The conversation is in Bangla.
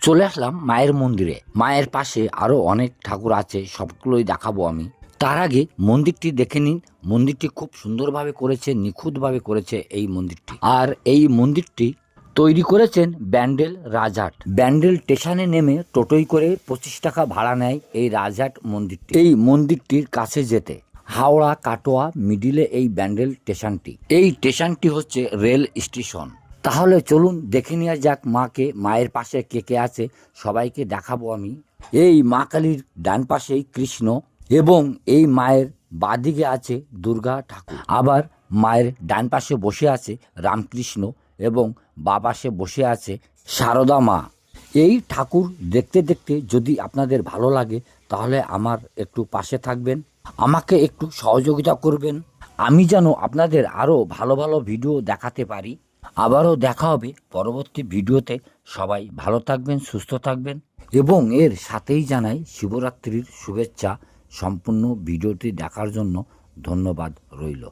চলে আসলাম মায়ের মন্দিরে। মায়ের পাশে আরো অনেক ঠাকুর আছে, সবগুলোই দেখাবো আমি। তার আগে মন্দিরটি দেখে নিন। মন্দিরটি খুব সুন্দরভাবে করেছে, নিখুঁতভাবে করেছে এই মন্দিরটি। আর এই মন্দিরটি তৈরি করেছেন ব্যান্ডেল রাজহাট। ব্যান্ডেল স্টেশনে নেমে টোটোই করে 25 টাকা ভাড়া নেয় এই রাজহাট মন্দিরটি। এই মন্দিরটির কাছে যেতে হাওড়া কাটোয়া মিডিলে এই ব্যান্ডেল স্টেশনটি। এই স্টেশনটি হচ্ছে রেল স্টেশন। তাহলে চলুন দেখে নেওয়া যাক মাকে। মায়ের পাশে কে কে আছে সবাইকে দেখাবো আমি। এই মা কালীর ডান পাশেই কৃষ্ণ এবং এই মায়ের বাঁদিকে আছে দুর্গা ঠাকুর। আবার মায়ের ডান পাশে বসে আছে রামকৃষ্ণ এবং বা পাশে বসে আছে সারদা মা। এই ঠাকুর দেখতে দেখতে যদি আপনাদের ভালো লাগে তাহলে আমার একটু পাশে থাকবেন, আমাকে একটু সহযোগিতা করবেন, আমি যেন আপনাদের আরও ভালো ভালো ভিডিও দেখাতে পারি। আবারও দেখা হবে পরবর্তী ভিডিওতে। সবাই ভালো থাকবেন, সুস্থ থাকবেন এবং এর সাথেই জানাই শিবরাত্রির শুভেচ্ছা। সম্পূর্ণ ভিডিওটি দেখার জন্য ধন্যবাদ রইল।